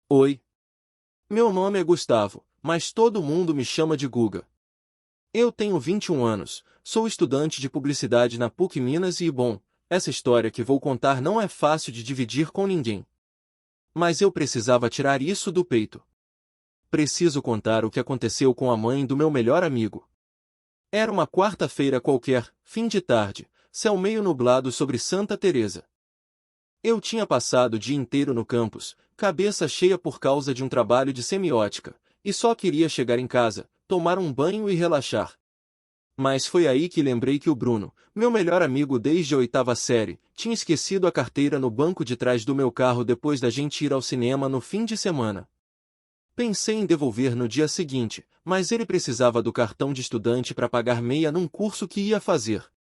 Oi. Meu nome é Gustavo, mas todo mundo me chama de Guga. Eu tenho 21 anos, sou estudante de publicidade na PUC Minas e, bom, essa história que vou contar não é fácil de dividir com ninguém. Mas eu precisava tirar isso do peito. Preciso contar o que aconteceu com a mãe do meu melhor amigo. Era uma quarta-feira qualquer, fim de tarde, céu meio nublado sobre Santa Teresa. Eu tinha passado o dia inteiro no campus, cabeça cheia por causa de um trabalho de semiótica, e só queria chegar em casa, tomar um banho e relaxar. Mas foi aí que lembrei que o Bruno, meu melhor amigo desde a oitava série, tinha esquecido a carteira no banco de trás do meu carro depois da gente ir ao cinema no fim de semana. Pensei em devolver no dia seguinte, mas ele precisava do cartão de estudante para pagar meia num curso que ia fazer.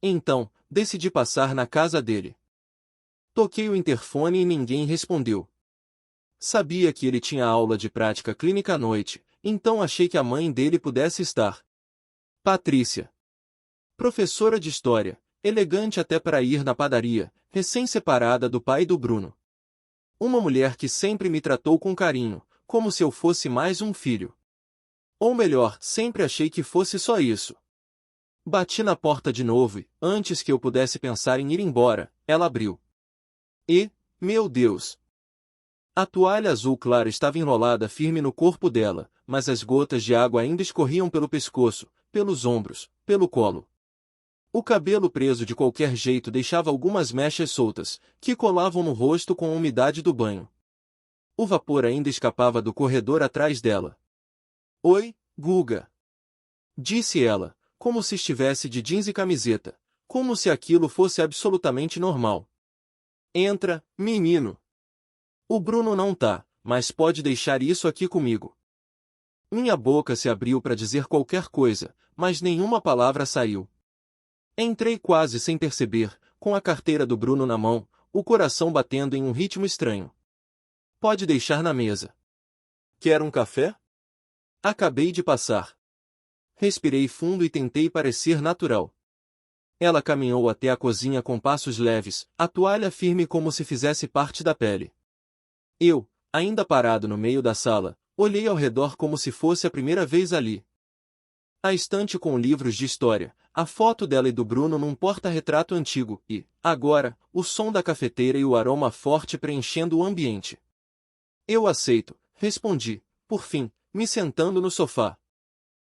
Então, decidi passar na casa dele. Toquei o interfone e ninguém respondeu. Sabia que ele tinha aula de prática clínica à noite, então achei que a mãe dele pudesse estar. Patrícia. Professora de história, elegante até para ir na padaria, recém-separada do pai do Bruno. Uma mulher que sempre me tratou com carinho, como se eu fosse mais um filho. Ou melhor, sempre achei que fosse só isso. Bati na porta de novo e, antes que eu pudesse pensar em ir embora, ela abriu. E, meu Deus! A toalha azul clara estava enrolada firme no corpo dela, mas as gotas de água ainda escorriam pelo pescoço, pelos ombros, pelo colo. O cabelo preso de qualquer jeito deixava algumas mechas soltas, que colavam no rosto com a umidade do banho. O vapor ainda escapava do corredor atrás dela. Oi, Guga. Disse ela, como se estivesse de jeans e camiseta, como se aquilo fosse absolutamente normal. Entra, menino. O Bruno não tá, mas pode deixar isso aqui comigo. Minha boca se abriu para dizer qualquer coisa, mas nenhuma palavra saiu. Entrei quase sem perceber, com a carteira do Bruno na mão, o coração batendo em um ritmo estranho. Pode deixar na mesa. Quer um café? Acabei de passar. Respirei fundo e tentei parecer natural. Ela caminhou até a cozinha com passos leves, a toalha firme como se fizesse parte da pele. Eu, ainda parado no meio da sala, olhei ao redor como se fosse a primeira vez ali. A estante com livros de história, a foto dela e do Bruno num porta-retrato antigo e, agora, o som da cafeteira e o aroma forte preenchendo o ambiente. Eu aceito, respondi, por fim, me sentando no sofá.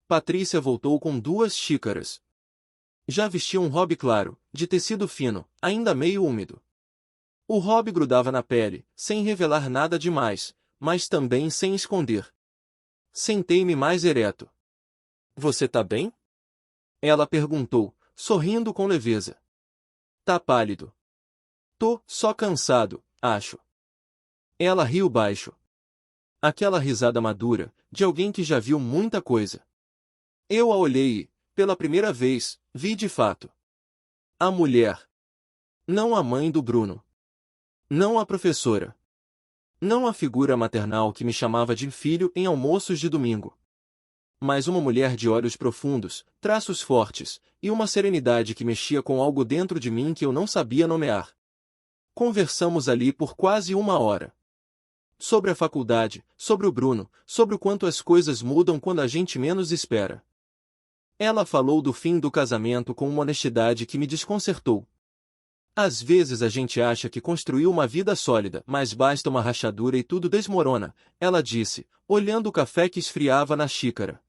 Patrícia voltou com 2 xícaras. Já vestia um robe claro, de tecido fino, ainda meio úmido. O robe grudava na pele, sem revelar nada demais, mas também sem esconder. Sentei-me mais ereto. Você tá bem? Ela perguntou, sorrindo com leveza. Tá pálido. Tô só cansado, acho. Ela riu baixo. Aquela risada madura, de alguém que já viu muita coisa. Eu a olhei e, pela primeira vez, vi de fato. A mulher. Não a mãe do Bruno. Não a professora. Não a figura maternal que me chamava de filho em almoços de domingo. Mas uma mulher de olhos profundos, traços fortes, e uma serenidade que mexia com algo dentro de mim que eu não sabia nomear. Conversamos ali por quase 1 hora. Sobre a faculdade, sobre o Bruno, sobre o quanto as coisas mudam quando a gente menos espera. Ela falou do fim do casamento com uma honestidade que me desconcertou. Às vezes a gente acha que construiu uma vida sólida, mas basta uma rachadura e tudo desmorona, ela disse, olhando o café que esfriava na xícara.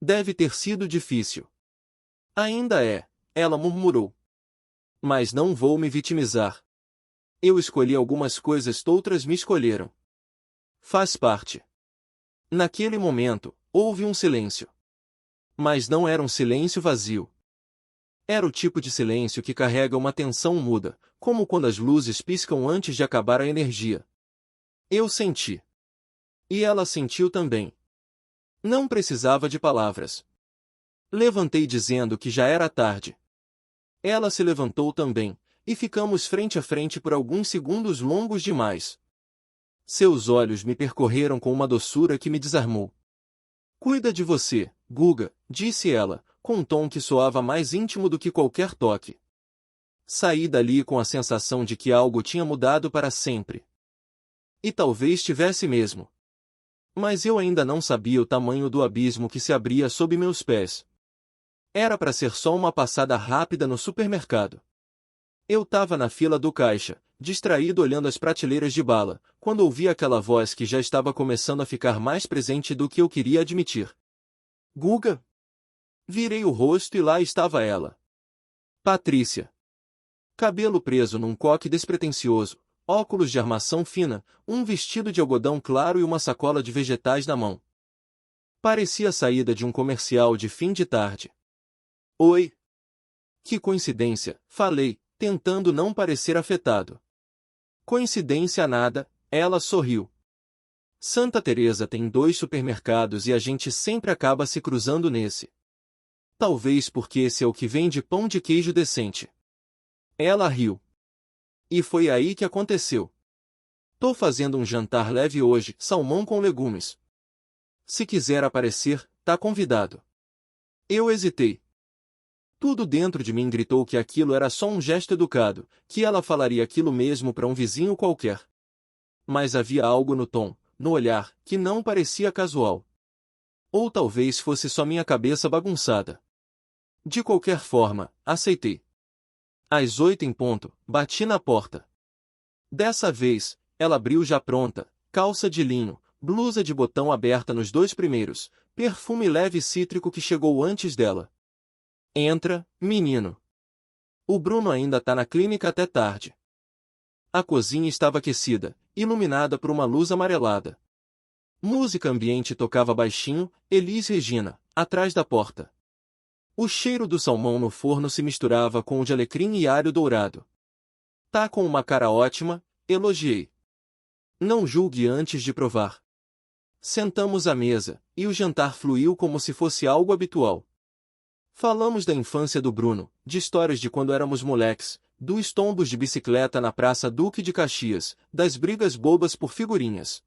Deve ter sido difícil. Ainda é, ela murmurou. Mas não vou me vitimizar. Eu escolhi algumas coisas, outras me escolheram. Faz parte. Naquele momento, houve um silêncio. Mas não era um silêncio vazio. Era o tipo de silêncio que carrega uma tensão muda, como quando as luzes piscam antes de acabar a energia. Eu senti. E ela sentiu também. Não precisava de palavras. Levantei dizendo que já era tarde. Ela se levantou também, e ficamos frente a frente por alguns segundos longos demais. Seus olhos me percorreram com uma doçura que me desarmou. Cuida de você, Guga, disse ela, com um tom que soava mais íntimo do que qualquer toque. Saí dali com a sensação de que algo tinha mudado para sempre. E talvez tivesse mesmo. Mas eu ainda não sabia o tamanho do abismo que se abria sob meus pés. Era para ser só uma passada rápida no supermercado. Eu estava na fila do caixa, distraído olhando as prateleiras de bala, quando ouvi aquela voz que já estava começando a ficar mais presente do que eu queria admitir. Guga? Virei o rosto e lá estava ela. Patrícia. Cabelo preso num coque despretensioso, óculos de armação fina, um vestido de algodão claro e uma sacola de vegetais na mão. Parecia a saída de um comercial de fim de tarde. Oi. Que coincidência, falei, tentando não parecer afetado. Coincidência nada, ela sorriu. Santa Teresa tem 2 supermercados e a gente sempre acaba se cruzando nesse. Talvez porque esse é o que vende pão de queijo decente. Ela riu. E foi aí que aconteceu. Tô fazendo um jantar leve hoje, salmão com legumes. Se quiser aparecer, tá convidado. Eu hesitei. Tudo dentro de mim gritou que aquilo era só um gesto educado, que ela falaria aquilo mesmo para um vizinho qualquer. Mas havia algo no tom, no olhar, que não parecia casual. Ou talvez fosse só minha cabeça bagunçada. De qualquer forma, aceitei. Às 8 em ponto, bati na porta. Dessa vez, ela abriu já pronta, calça de linho, blusa de botão aberta nos 2 primeiros, perfume leve cítrico que chegou antes dela. Entra, menino. O Bruno ainda tá na clínica até tarde. A cozinha estava aquecida, iluminada por uma luz amarelada. Música ambiente tocava baixinho, Elis Regina, atrás da porta. O cheiro do salmão no forno se misturava com o de alecrim e alho dourado. Tá com uma cara ótima, elogiei. Não julgue antes de provar. Sentamos à mesa, e o jantar fluiu como se fosse algo habitual. Falamos da infância do Bruno, de histórias de quando éramos moleques, dos tombos de bicicleta na Praça Duque de Caxias, das brigas bobas por figurinhas.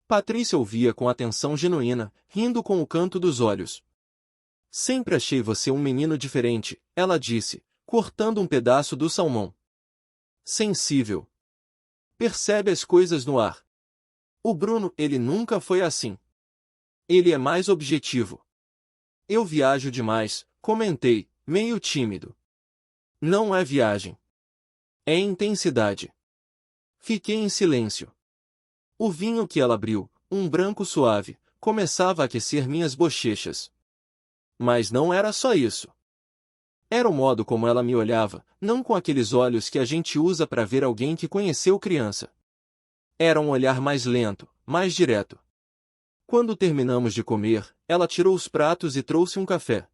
Patrícia ouvia com atenção genuína, rindo com o canto dos olhos. Sempre achei você um menino diferente, ela disse, cortando um pedaço do salmão. Sensível. Percebe as coisas no ar. O Bruno, ele nunca foi assim. Ele é mais objetivo. Eu viajo demais, comentei, meio tímido. Não é viagem. É intensidade. Fiquei em silêncio. O vinho que ela abriu, um branco suave, começava a aquecer minhas bochechas. Mas não era só isso. Era o modo como ela me olhava, não com aqueles olhos que a gente usa para ver alguém que conheceu criança. Era um olhar mais lento, mais direto. Quando terminamos de comer, ela tirou os pratos e trouxe um café.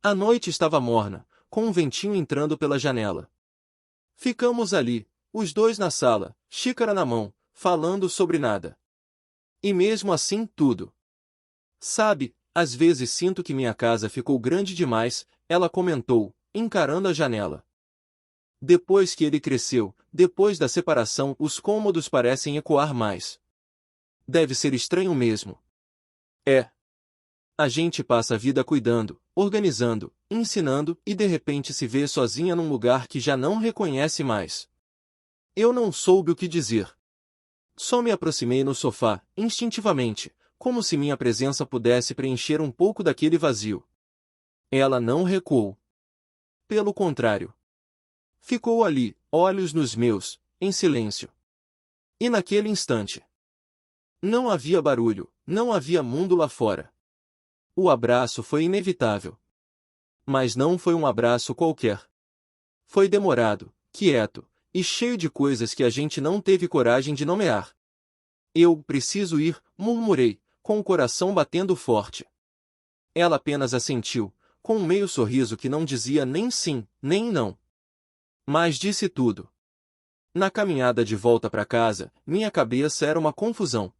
A noite estava morna, com um ventinho entrando pela janela. Ficamos ali, os 2 na sala, xícara na mão, falando sobre nada. E mesmo assim tudo. Sabe, às vezes sinto que minha casa ficou grande demais, ela comentou, encarando a janela. Depois que ele cresceu, depois da separação, os cômodos parecem ecoar mais. Deve ser estranho mesmo. É. A gente passa a vida cuidando, organizando, ensinando e de repente se vê sozinha num lugar que já não reconhece mais. Eu não soube o que dizer. Só me aproximei no sofá, instintivamente, como se minha presença pudesse preencher um pouco daquele vazio. Ela não recuou. Pelo contrário. Ficou ali, olhos nos meus, em silêncio. E naquele instante, não havia barulho, não havia mundo lá fora. O abraço foi inevitável. Mas não foi um abraço qualquer. Foi demorado, quieto, e cheio de coisas que a gente não teve coragem de nomear. Eu preciso ir, murmurei, com o coração batendo forte. Ela apenas assentiu, com um meio sorriso que não dizia nem sim, nem não. Mas disse tudo. Na caminhada de volta para casa, minha cabeça era uma confusão.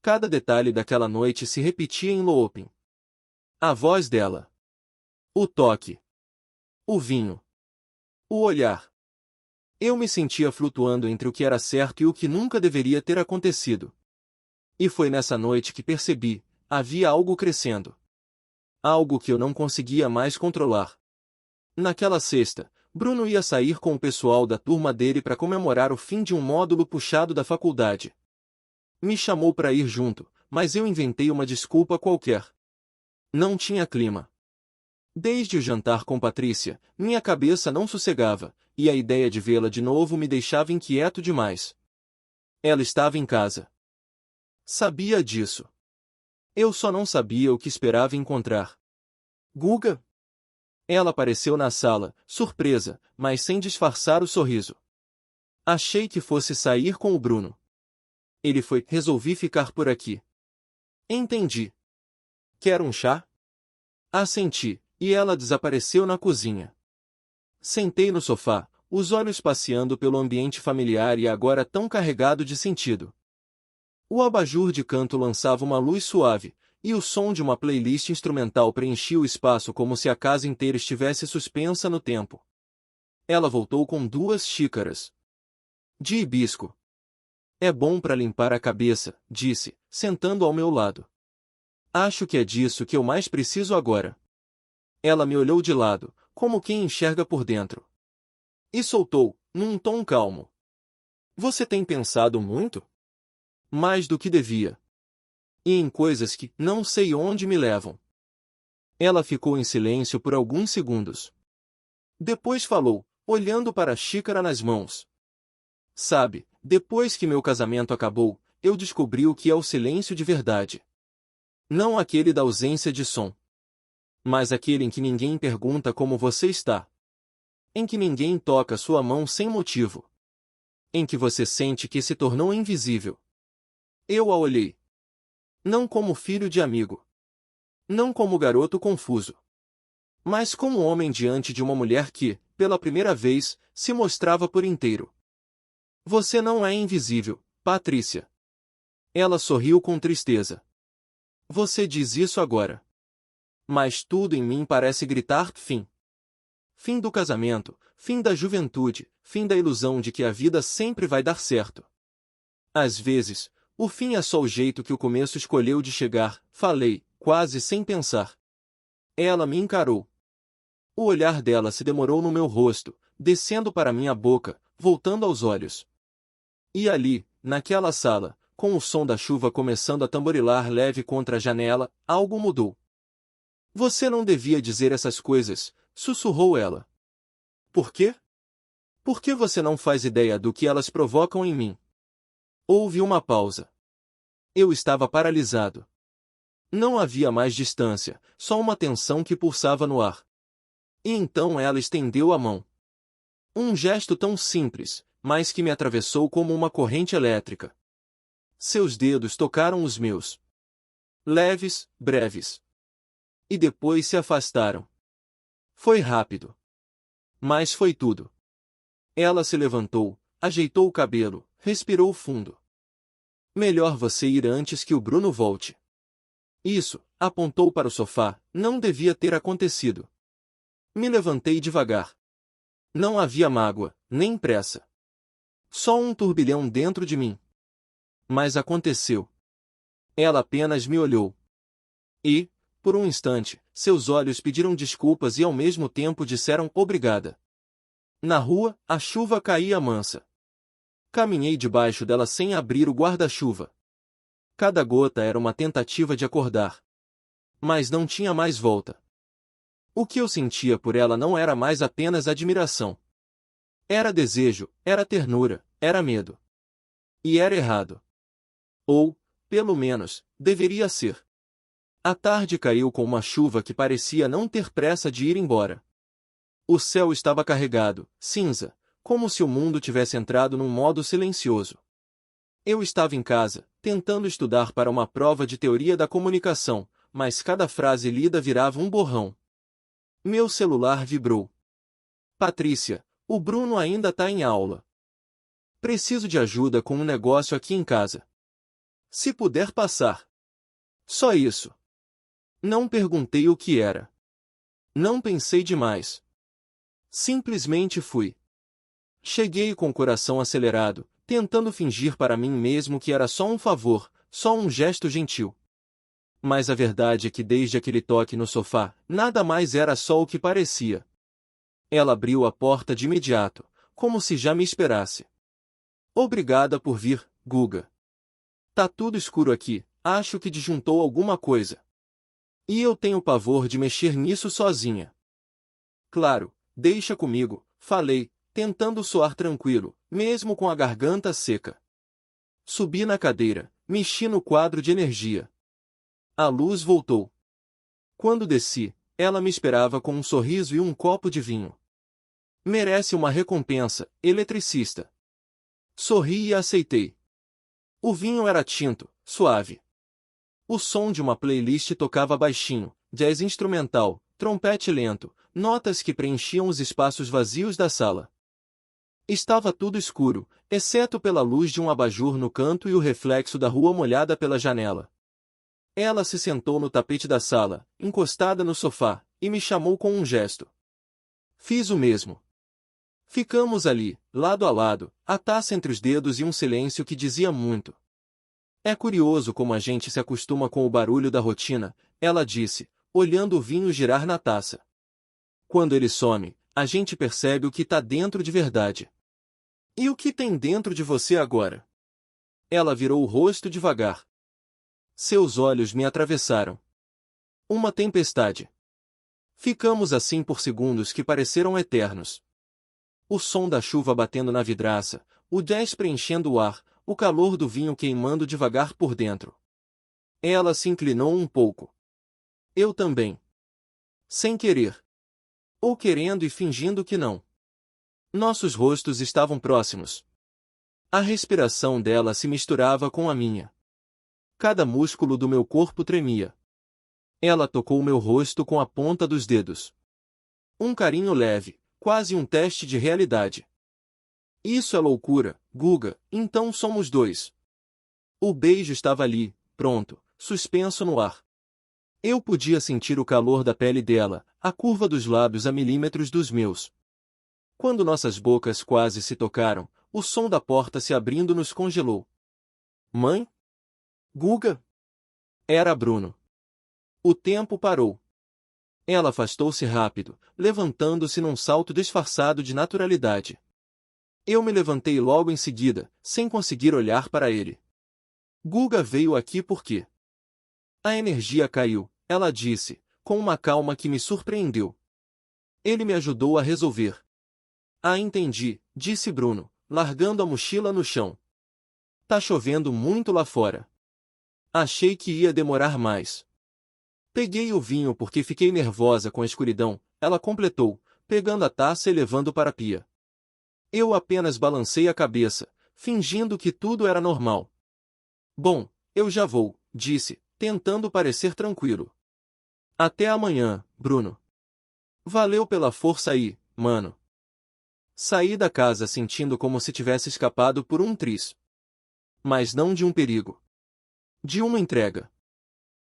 Cada detalhe daquela noite se repetia em looping. A voz dela. O toque. O vinho. O olhar. Eu me sentia flutuando entre o que era certo e o que nunca deveria ter acontecido. E foi nessa noite que percebi, havia algo crescendo. Algo que eu não conseguia mais controlar. Naquela sexta, Bruno ia sair com o pessoal da turma dele para comemorar o fim de um módulo puxado da faculdade. Me chamou para ir junto, mas eu inventei uma desculpa qualquer. Não tinha clima. Desde o jantar com Patrícia, minha cabeça não sossegava, e a ideia de vê-la de novo me deixava inquieto demais. Ela estava em casa. Sabia disso. Eu só não sabia o que esperava encontrar. Guga? Ela apareceu na sala, surpresa, mas sem disfarçar o sorriso. Achei que fosse sair com o Bruno. Ele foi, resolvi ficar por aqui. Entendi. Quer um chá? Assenti, e ela desapareceu na cozinha. Sentei no sofá, os olhos passeando pelo ambiente familiar e agora tão carregado de sentido. O abajur de canto lançava uma luz suave, e o som de uma playlist instrumental preenchia o espaço como se a casa inteira estivesse suspensa no tempo. Ela voltou com 2 xícaras de hibisco. É bom para limpar a cabeça, disse, sentando ao meu lado. Acho que é disso que eu mais preciso agora. Ela me olhou de lado, como quem enxerga por dentro. E soltou, num tom calmo. Você tem pensado muito? Mais do que devia. E em coisas que não sei onde me levam. Ela ficou em silêncio por alguns segundos. Depois falou, olhando para a xícara nas mãos. Sabe, depois que meu casamento acabou, eu descobri o que é o silêncio de verdade. Não aquele da ausência de som. Mas aquele em que ninguém pergunta como você está. Em que ninguém toca sua mão sem motivo. Em que você sente que se tornou invisível. Eu a olhei. Não como filho de amigo. Não como garoto confuso. Mas como homem diante de uma mulher que, pela primeira vez, se mostrava por inteiro. Você não é invisível, Patrícia. Ela sorriu com tristeza. Você diz isso agora. Mas tudo em mim parece gritar fim. Fim do casamento, fim da juventude, fim da ilusão de que a vida sempre vai dar certo. Às vezes, o fim é só o jeito que o começo escolheu de chegar, falei, quase sem pensar. Ela me encarou. O olhar dela se demorou no meu rosto, descendo para minha boca, voltando aos olhos. E ali, naquela sala, com o som da chuva começando a tamborilar leve contra a janela, algo mudou. Você não devia dizer essas coisas, sussurrou ela. Por quê? Por que você não faz ideia do que elas provocam em mim? Houve uma pausa. Eu estava paralisado. Não havia mais distância, só uma tensão que pulsava no ar. E então ela estendeu a mão. Um gesto tão simples, mas que me atravessou como uma corrente elétrica. Seus dedos tocaram os meus. Leves, breves. E depois se afastaram. Foi rápido. Mas foi tudo. Ela se levantou, ajeitou o cabelo, respirou fundo. Melhor você ir antes que o Bruno volte. Isso, apontou para o sofá, não devia ter acontecido. Me levantei devagar. Não havia mágoa, nem pressa. Só um turbilhão dentro de mim. Mas aconteceu. Ela apenas me olhou. E, por um instante, seus olhos pediram desculpas e ao mesmo tempo disseram obrigada. Na rua, a chuva caía mansa. Caminhei debaixo dela sem abrir o guarda-chuva. Cada gota era uma tentativa de acordar. Mas não tinha mais volta. O que eu sentia por ela não era mais apenas admiração. Era desejo, era ternura, era medo. E era errado. Ou, pelo menos, deveria ser. A tarde caiu com uma chuva que parecia não ter pressa de ir embora. O céu estava carregado, cinza, como se o mundo tivesse entrado num modo silencioso. Eu estava em casa, tentando estudar para uma prova de teoria da comunicação, mas cada frase lida virava um borrão. Meu celular vibrou. Patrícia, o Bruno ainda está em aula. Preciso de ajuda com um negócio aqui em casa. Se puder passar. Só isso. Não perguntei o que era. Não pensei demais. Simplesmente fui. Cheguei com o coração acelerado, tentando fingir para mim mesmo que era só um favor, só um gesto gentil. Mas a verdade é que desde aquele toque no sofá, nada mais era só o que parecia. Ela abriu a porta de imediato, como se já me esperasse. Obrigada por vir, Guga. Tá tudo escuro aqui, acho que disjuntou alguma coisa. E eu tenho pavor de mexer nisso sozinha. Claro, deixa comigo, falei, tentando soar tranquilo, mesmo com a garganta seca. Subi na cadeira, mexi no quadro de energia. A luz voltou. Quando desci, ela me esperava com um sorriso e um copo de vinho. Merece uma recompensa, eletricista. Sorri e aceitei. O vinho era tinto, suave. O som de uma playlist tocava baixinho, jazz instrumental, trompete lento, notas que preenchiam os espaços vazios da sala. Estava tudo escuro, exceto pela luz de um abajur no canto e o reflexo da rua molhada pela janela. Ela se sentou no tapete da sala, encostada no sofá, e me chamou com um gesto. Fiz o mesmo. Ficamos ali, lado a lado, a taça entre os dedos e um silêncio que dizia muito. É curioso como a gente se acostuma com o barulho da rotina, ela disse, olhando o vinho girar na taça. Quando ele some, a gente percebe o que está dentro de verdade. E o que tem dentro de você agora? Ela virou o rosto devagar. Seus olhos me atravessaram. Uma tempestade. Ficamos assim por segundos que pareceram eternos. O som da chuva batendo na vidraça, o jazz preenchendo o ar, o calor do vinho queimando devagar por dentro. Ela se inclinou um pouco. Eu também. Sem querer. Ou querendo e fingindo que não. Nossos rostos estavam próximos. A respiração dela se misturava com a minha. Cada músculo do meu corpo tremia. Ela tocou meu rosto com a ponta dos dedos. Um carinho leve, quase um teste de realidade. Isso é loucura, Guga, então somos dois. O beijo estava ali, pronto, suspenso no ar. Eu podia sentir o calor da pele dela, a curva dos lábios a milímetros dos meus. Quando nossas bocas quase se tocaram, o som da porta se abrindo nos congelou. Mãe? Guga? Era Bruno. O tempo parou. Ela afastou-se rápido, levantando-se num salto disfarçado de naturalidade. Eu me levantei logo em seguida, sem conseguir olhar para ele. Guga veio aqui por quê? A energia caiu, ela disse, com uma calma que me surpreendeu. Ele me ajudou a resolver. Ah, entendi, disse Bruno, largando a mochila no chão. Tá chovendo muito lá fora. Achei que ia demorar mais. Peguei o vinho porque fiquei nervosa com a escuridão, ela completou, pegando a taça e levando para a pia. Eu apenas balancei a cabeça, fingindo que tudo era normal. Bom, eu já vou, disse, tentando parecer tranquilo. Até amanhã, Bruno. Valeu pela força aí, mano. Saí da casa sentindo como se tivesse escapado por um triz. Mas não de um perigo. De uma entrega.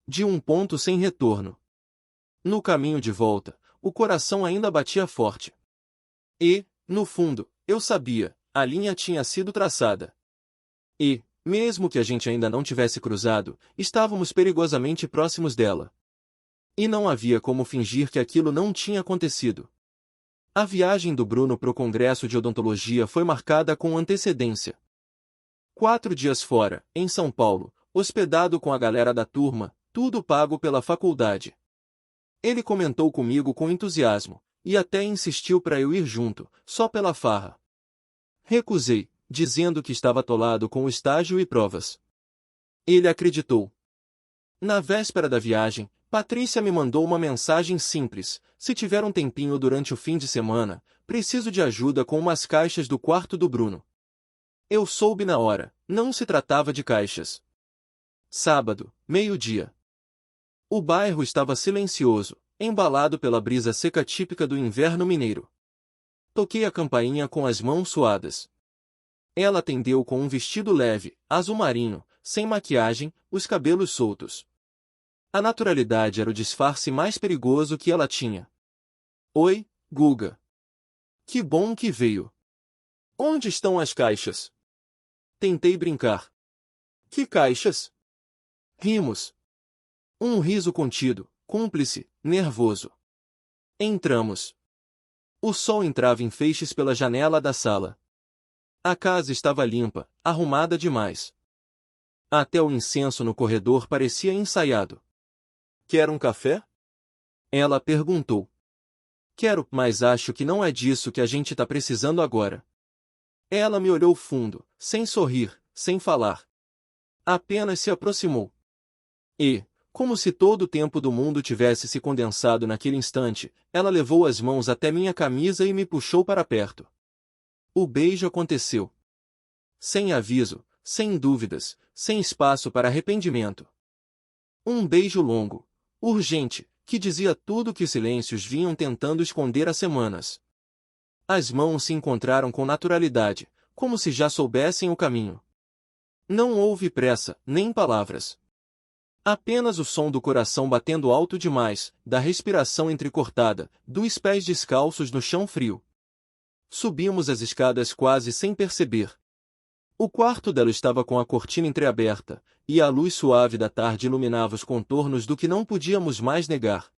De um ponto sem retorno. No caminho de volta, o coração ainda batia forte. E, no fundo, eu sabia, a linha tinha sido traçada. E, mesmo que a gente ainda não tivesse cruzado, estávamos perigosamente próximos dela. E não havia como fingir que aquilo não tinha acontecido. A viagem do Bruno pro Congresso de Odontologia foi marcada com antecedência. 4 dias fora, em São Paulo, hospedado com a galera da turma, tudo pago pela faculdade. Ele comentou comigo com entusiasmo, e até insistiu para eu ir junto, só pela farra. Recusei, dizendo que estava atolado com o estágio e provas. Ele acreditou. Na véspera da viagem, Patrícia me mandou uma mensagem simples: se tiver um tempinho durante o fim de semana, preciso de ajuda com umas caixas do quarto do Bruno. Eu soube na hora, não se tratava de caixas. Sábado, meio-dia. O bairro estava silencioso, embalado pela brisa seca típica do inverno mineiro. Toquei a campainha com as mãos suadas. Ela atendeu com um vestido leve, azul marinho, sem maquiagem, os cabelos soltos. A naturalidade era o disfarce mais perigoso que ela tinha. Oi, Guga. Que bom que veio. Onde estão as caixas? Tentei brincar. Que caixas? Rimos. Um riso contido, cúmplice, nervoso. Entramos. O sol entrava em feixes pela janela da sala. A casa estava limpa, arrumada demais. Até o incenso no corredor parecia ensaiado. Quer um café? Ela perguntou. Quero, mas acho que não é disso que a gente tá precisando agora. Ela me olhou fundo, sem sorrir, sem falar. Apenas se aproximou. E, como se todo o tempo do mundo tivesse se condensado naquele instante, ela levou as mãos até minha camisa e me puxou para perto. O beijo aconteceu. Sem aviso, sem dúvidas, sem espaço para arrependimento. Um beijo longo, urgente, que dizia tudo que os silêncios vinham tentando esconder há semanas. As mãos se encontraram com naturalidade, como se já soubessem o caminho. Não houve pressa, nem palavras. Apenas o som do coração batendo alto demais, da respiração entrecortada, dos pés descalços no chão frio. Subimos as escadas quase sem perceber. O quarto dela estava com a cortina entreaberta, e a luz suave da tarde iluminava os contornos do que não podíamos mais negar.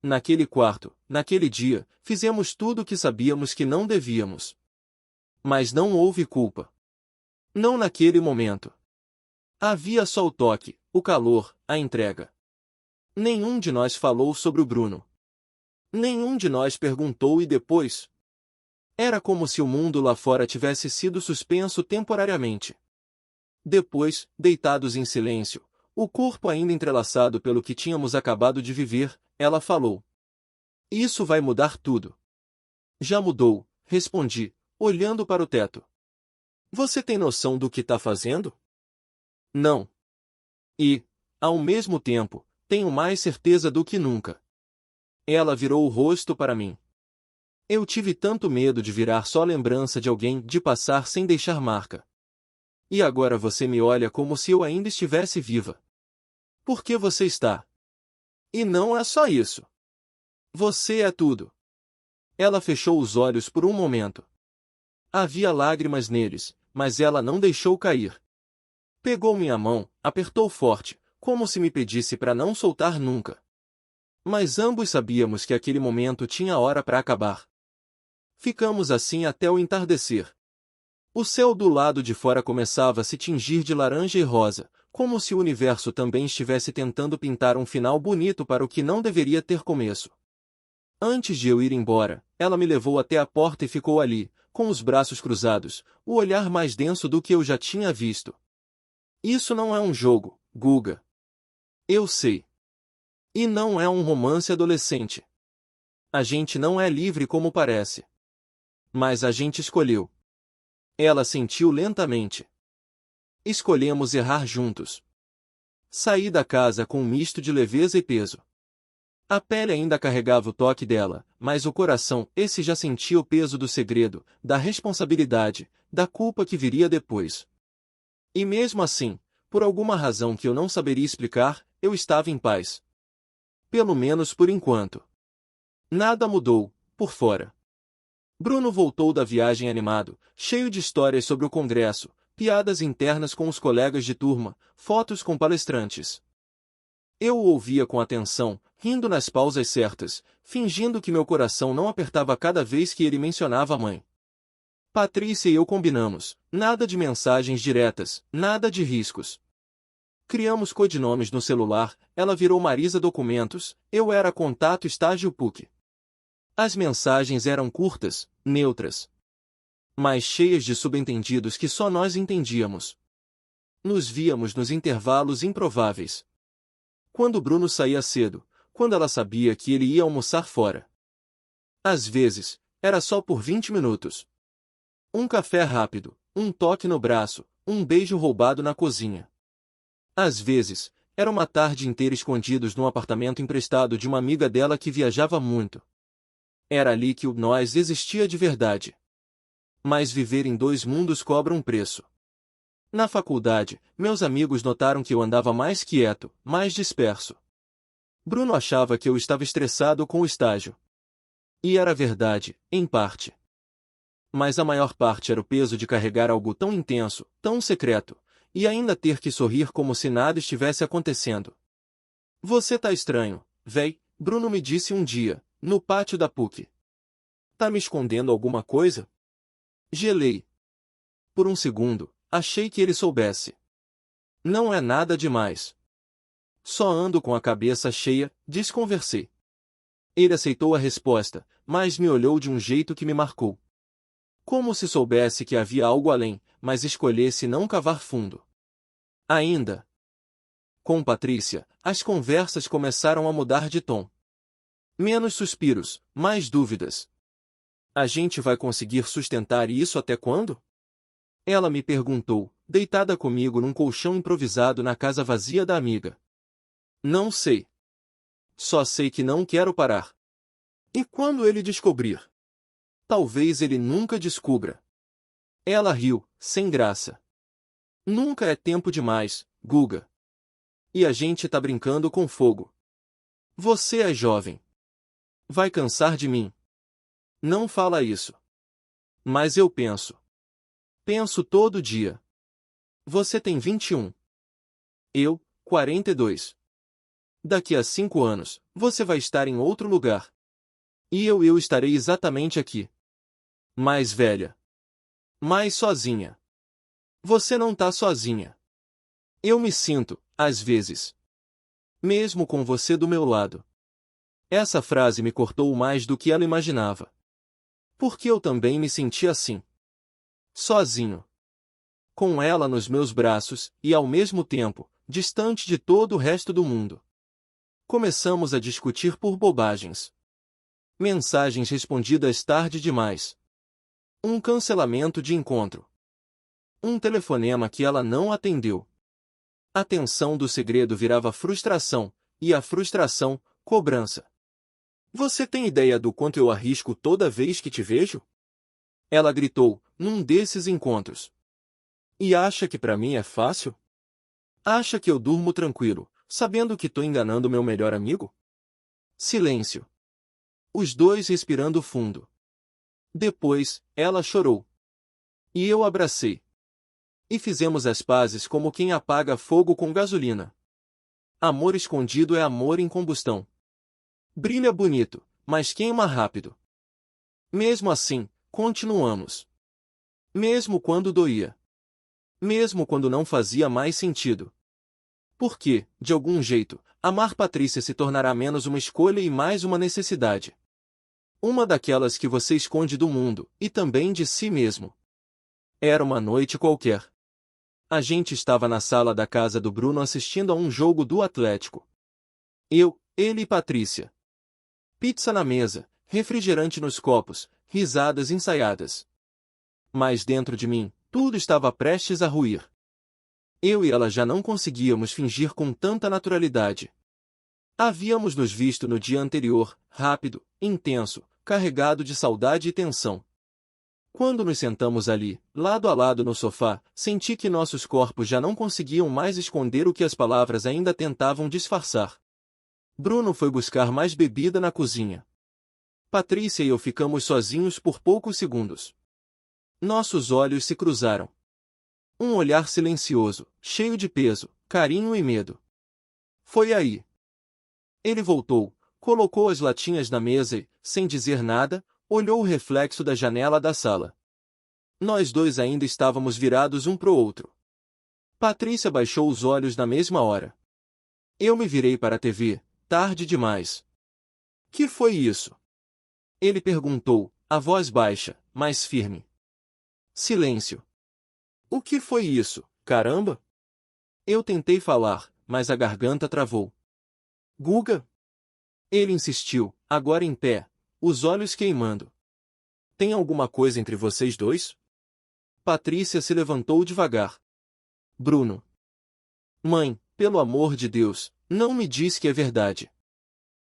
Naquele quarto, naquele dia, fizemos tudo o que sabíamos que não devíamos. Mas não houve culpa. Não naquele momento. Havia só o toque, o calor, a entrega. Nenhum de nós falou sobre o Bruno. Nenhum de nós perguntou e depois. Era como se o mundo lá fora tivesse sido suspenso temporariamente. Depois, deitados em silêncio, o corpo ainda entrelaçado pelo que tínhamos acabado de viver, ela falou. Isso vai mudar tudo. Já mudou, respondi, olhando para o teto. Você tem noção do que está fazendo? Não. E, ao mesmo tempo, tenho mais certeza do que nunca. Ela virou o rosto para mim. Eu tive tanto medo de virar só lembrança de alguém, de passar sem deixar marca. E agora você me olha como se eu ainda estivesse viva. Por que você está? E não é só isso. Você é tudo. Ela fechou os olhos por um momento. Havia lágrimas neles, mas ela não deixou cair. Pegou minha mão, apertou forte, como se me pedisse para não soltar nunca. Mas ambos sabíamos que aquele momento tinha hora para acabar. Ficamos assim até o entardecer. O céu do lado de fora começava a se tingir de laranja e rosa, como se o universo também estivesse tentando pintar um final bonito para o que não deveria ter começo. Antes de eu ir embora, ela me levou até a porta e ficou ali, com os braços cruzados, o olhar mais denso do que eu já tinha visto. Isso não é um jogo, Guga. Eu sei. E não é um romance adolescente. A gente não é livre como parece. Mas a gente escolheu. Ela sentiu lentamente. Escolhemos errar juntos. Saí da casa com um misto de leveza e peso. A pele ainda carregava o toque dela, mas o coração, esse já sentia o peso do segredo, da responsabilidade, da culpa que viria depois. E mesmo assim, por alguma razão que eu não saberia explicar, eu estava em paz. Pelo menos por enquanto. Nada mudou, por fora. Bruno voltou da viagem animado, cheio de histórias sobre o congresso, piadas internas com os colegas de turma, fotos com palestrantes. Eu o ouvia com atenção, rindo nas pausas certas, fingindo que meu coração não apertava cada vez que ele mencionava a mãe. Patrícia e eu combinamos, nada de mensagens diretas, nada de riscos. Criamos codinomes no celular, ela virou Marisa Documentos, eu era Contato Estágio PUC. As mensagens eram curtas, neutras, mas cheias de subentendidos que só nós entendíamos. Nos víamos nos intervalos improváveis. Quando Bruno saía cedo, quando ela sabia que ele ia almoçar fora. Às vezes, era só por 20 minutos. Um café rápido, um toque no braço, um beijo roubado na cozinha. Às vezes, era uma tarde inteira escondidos num apartamento emprestado de uma amiga dela que viajava muito. Era ali que o nós existia de verdade. Mas viver em dois mundos cobra um preço. Na faculdade, meus amigos notaram que eu andava mais quieto, mais disperso. Bruno achava que eu estava estressado com o estágio. E era verdade, em parte. Mas a maior parte era o peso de carregar algo tão intenso, tão secreto, e ainda ter que sorrir como se nada estivesse acontecendo. Você tá estranho, véi, Bruno me disse um dia, no pátio da PUC. Tá me escondendo alguma coisa? Gelei. Por um segundo, achei que ele soubesse. Não é nada demais. Só ando com a cabeça cheia, desconversei. Ele aceitou a resposta, mas me olhou de um jeito que me marcou. Como se soubesse que havia algo além, mas escolhesse não cavar fundo. Ainda. Com Patrícia, as conversas começaram a mudar de tom. Menos suspiros, mais dúvidas. A gente vai conseguir sustentar isso até quando? Ela me perguntou, deitada comigo num colchão improvisado na casa vazia da amiga. Não sei. Só sei que não quero parar. E quando ele descobrir? Talvez ele nunca descubra. Ela riu, sem graça. Nunca é tempo demais, Guga. E a gente tá brincando com fogo. Você é jovem. Vai cansar de mim. Não fala isso. Mas eu penso. Penso todo dia. Você tem 21. Eu, 42. Daqui a 5 anos, você vai estar em outro lugar. E eu estarei exatamente aqui. Mais velha. Mais sozinha. Você não tá sozinha. Eu me sinto, às vezes. Mesmo com você do meu lado. Essa frase me cortou mais do que ela imaginava. Porque eu também me senti assim. Sozinho. Com ela nos meus braços, e ao mesmo tempo, distante de todo o resto do mundo. Começamos a discutir por bobagens. Mensagens respondidas tarde demais. Um cancelamento de encontro. Um telefonema que ela não atendeu. A tensão do segredo virava frustração, e a frustração, cobrança. Você tem ideia do quanto eu arrisco toda vez que te vejo? Ela gritou, num desses encontros. E acha que pra mim é fácil? Acha que eu durmo tranquilo, sabendo que tô enganando meu melhor amigo? Silêncio. Os dois respirando fundo. Depois, ela chorou. E eu abracei. E fizemos as pazes como quem apaga fogo com gasolina. Amor escondido é amor em combustão. Brilha bonito, mas queima rápido. Mesmo assim, continuamos. Mesmo quando doía. Mesmo quando não fazia mais sentido. Porque, de algum jeito, amar Patrícia se tornará menos uma escolha e mais uma necessidade. Uma daquelas que você esconde do mundo, e também de si mesmo. Era uma noite qualquer. A gente estava na sala da casa do Bruno assistindo a um jogo do Atlético. Eu, ele e Patrícia. Pizza na mesa, refrigerante nos copos, risadas ensaiadas. Mas dentro de mim, tudo estava prestes a ruir. Eu e ela já não conseguíamos fingir com tanta naturalidade. Havíamos nos visto no dia anterior, rápido, intenso, carregado de saudade e tensão. Quando nos sentamos ali, lado a lado no sofá, senti que nossos corpos já não conseguiam mais esconder o que as palavras ainda tentavam disfarçar. Bruno foi buscar mais bebida na cozinha. Patrícia e eu ficamos sozinhos por poucos segundos. Nossos olhos se cruzaram. Um olhar silencioso, cheio de peso, carinho e medo. Foi aí. Ele voltou, colocou as latinhas na mesa e, sem dizer nada, olhou o reflexo da janela da sala. Nós dois ainda estávamos virados um pro outro. Patrícia baixou os olhos na mesma hora. Eu me virei para a TV, tarde demais. Que foi isso? Ele perguntou, a voz baixa, mas firme. Silêncio. O que foi isso, caramba? Eu tentei falar, mas a garganta travou. Guga? Ele insistiu, agora em pé, os olhos queimando. Tem alguma coisa entre vocês dois? Patrícia se levantou devagar. Bruno. Mãe, pelo amor de Deus, não me diz que é verdade.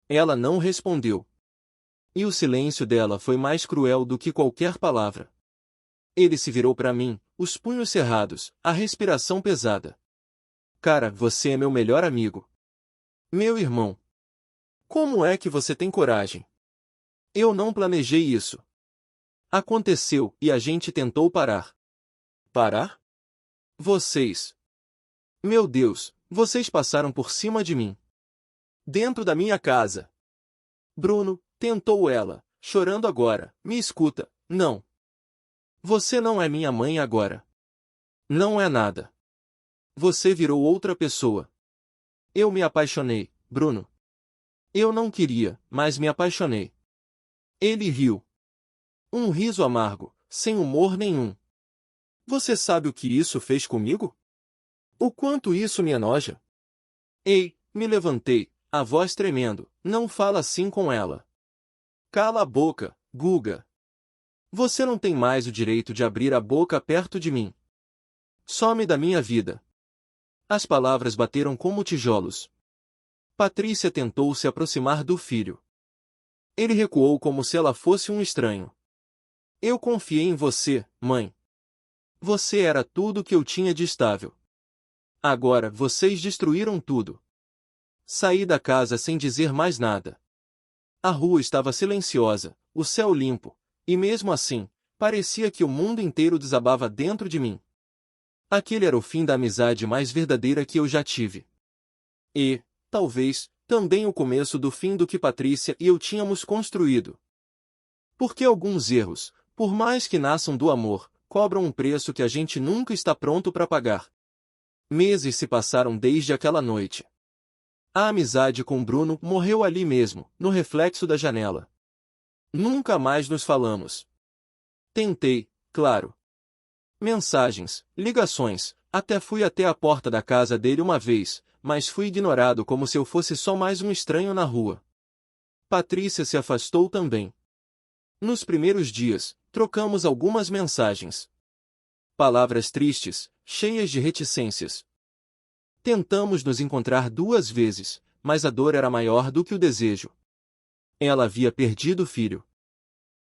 Ela não respondeu. E o silêncio dela foi mais cruel do que qualquer palavra. Ele se virou para mim, os punhos cerrados, a respiração pesada. Cara, você é meu melhor amigo. Meu irmão. Como é que você tem coragem? Eu não planejei isso. Aconteceu, e a gente tentou parar. Parar? Vocês. Meu Deus, vocês passaram por cima de mim. Dentro da minha casa. Bruno, tentou ela, chorando agora, me escuta, não. Você não é minha mãe agora. Não é nada. Você virou outra pessoa. Eu me apaixonei, Bruno. Eu não queria, mas me apaixonei. Ele riu. Um riso amargo, sem humor nenhum. Você sabe o que isso fez comigo? O quanto isso me enoja? Ei, me levantei, a voz tremendo, não fala assim com ela. Cala a boca, Guga. Você não tem mais o direito de abrir a boca perto de mim. Some da minha vida. As palavras bateram como tijolos. Patrícia tentou se aproximar do filho. Ele recuou como se ela fosse um estranho. Eu confiei em você, mãe. Você era tudo que eu tinha de estável. Agora vocês destruíram tudo. Saí da casa sem dizer mais nada. A rua estava silenciosa, o céu limpo, e mesmo assim, parecia que o mundo inteiro desabava dentro de mim. Aquele era o fim da amizade mais verdadeira que eu já tive. E, talvez, também o começo do fim do que Patrícia e eu tínhamos construído. Porque alguns erros, por mais que nasçam do amor, cobram um preço que a gente nunca está pronto para pagar. Meses se passaram desde aquela noite. A amizade com Bruno morreu ali mesmo, no reflexo da janela. Nunca mais nos falamos. Tentei, claro. Mensagens, ligações, até fui até a porta da casa dele uma vez, mas fui ignorado como se eu fosse só mais um estranho na rua. Patrícia se afastou também. Nos primeiros dias, trocamos algumas mensagens. Palavras tristes, cheias de reticências. Tentamos nos encontrar 2 vezes, mas a dor era maior do que o desejo. Ela havia perdido o filho.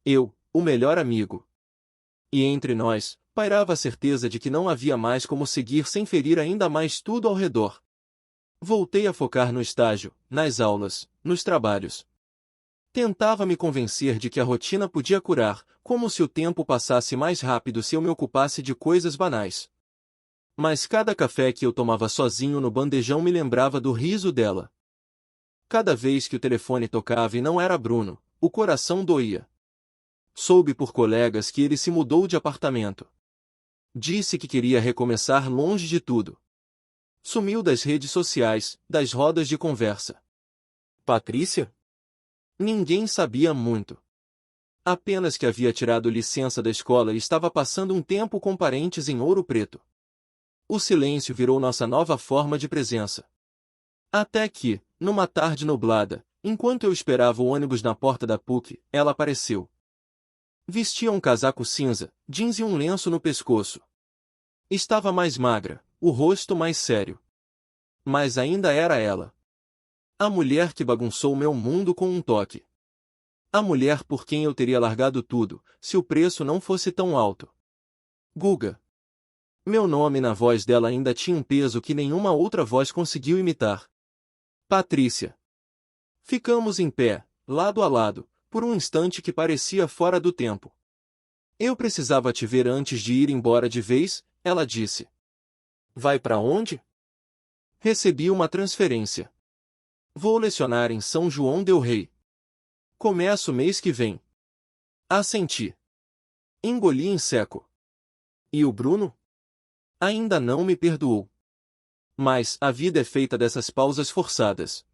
Eu, o melhor amigo. E entre nós, pairava a certeza de que não havia mais como seguir sem ferir ainda mais tudo ao redor. Voltei a focar no estágio, nas aulas, nos trabalhos. Tentava me convencer de que a rotina podia curar, como se o tempo passasse mais rápido se eu me ocupasse de coisas banais. Mas cada café que eu tomava sozinho no bandejão me lembrava do riso dela. Cada vez que o telefone tocava e não era Bruno, o coração doía. Soube por colegas que ele se mudou de apartamento. Disse que queria recomeçar longe de tudo. Sumiu das redes sociais, das rodas de conversa. Patrícia? Ninguém sabia muito. Apenas que havia tirado licença da escola e estava passando um tempo com parentes em Ouro Preto. O silêncio virou nossa nova forma de presença. Até que, numa tarde nublada, enquanto eu esperava o ônibus na porta da PUC, ela apareceu. Vestia um casaco cinza, jeans e um lenço no pescoço. Estava mais magra, o rosto mais sério. Mas ainda era ela. A mulher que bagunçou meu mundo com um toque. A mulher por quem eu teria largado tudo, se o preço não fosse tão alto. Guga. Meu nome na voz dela ainda tinha um peso que nenhuma outra voz conseguiu imitar. Patrícia. Ficamos em pé, lado a lado, por um instante que parecia fora do tempo. Eu precisava te ver antes de ir embora de vez, ela disse. Vai para onde? Recebi uma transferência. Vou lecionar em São João del Rei. Começo mês que vem. Assenti. Engoli em seco. E o Bruno? Ainda não me perdoou. Mas a vida é feita dessas pausas forçadas.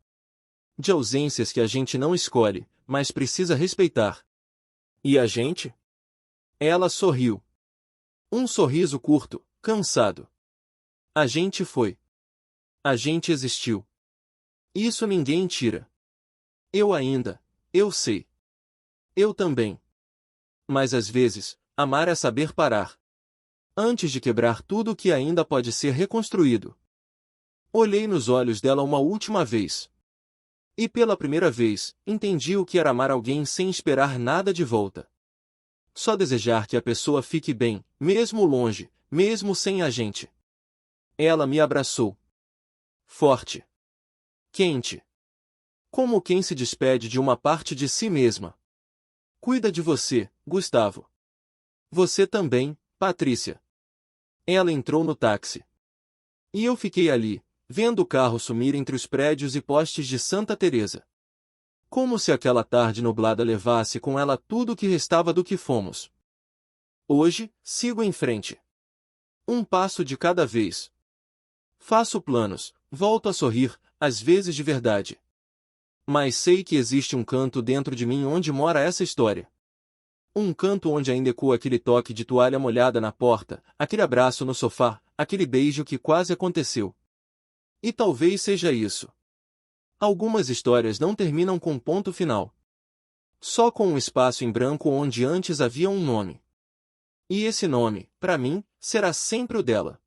De ausências que a gente não escolhe, mas precisa respeitar. E a gente? Ela sorriu. Um sorriso curto, cansado. A gente foi. A gente existiu. Isso ninguém tira. Eu sei. Eu também. Mas às vezes, amar é saber parar. Antes de quebrar tudo o que ainda pode ser reconstruído. Olhei nos olhos dela uma última vez. E pela primeira vez, entendi o que era amar alguém sem esperar nada de volta. Só desejar que a pessoa fique bem, mesmo longe, mesmo sem a gente. Ela me abraçou. Forte. Quente. Como quem se despede de uma parte de si mesma. Cuida de você, Gustavo. Você também, Patrícia. Ela entrou no táxi. E eu fiquei ali, vendo o carro sumir entre os prédios e postes de Santa Teresa. Como se aquela tarde nublada levasse com ela tudo o que restava do que fomos. Hoje, sigo em frente. Um passo de cada vez. Faço planos, volto a sorrir, às vezes de verdade. Mas sei que existe um canto dentro de mim onde mora essa história. Um canto onde ainda ecoa aquele toque de toalha molhada na porta, aquele abraço no sofá, aquele beijo que quase aconteceu. E talvez seja isso. Algumas histórias não terminam com ponto final. Só com um espaço em branco onde antes havia um nome. E esse nome, para mim, será sempre o dela.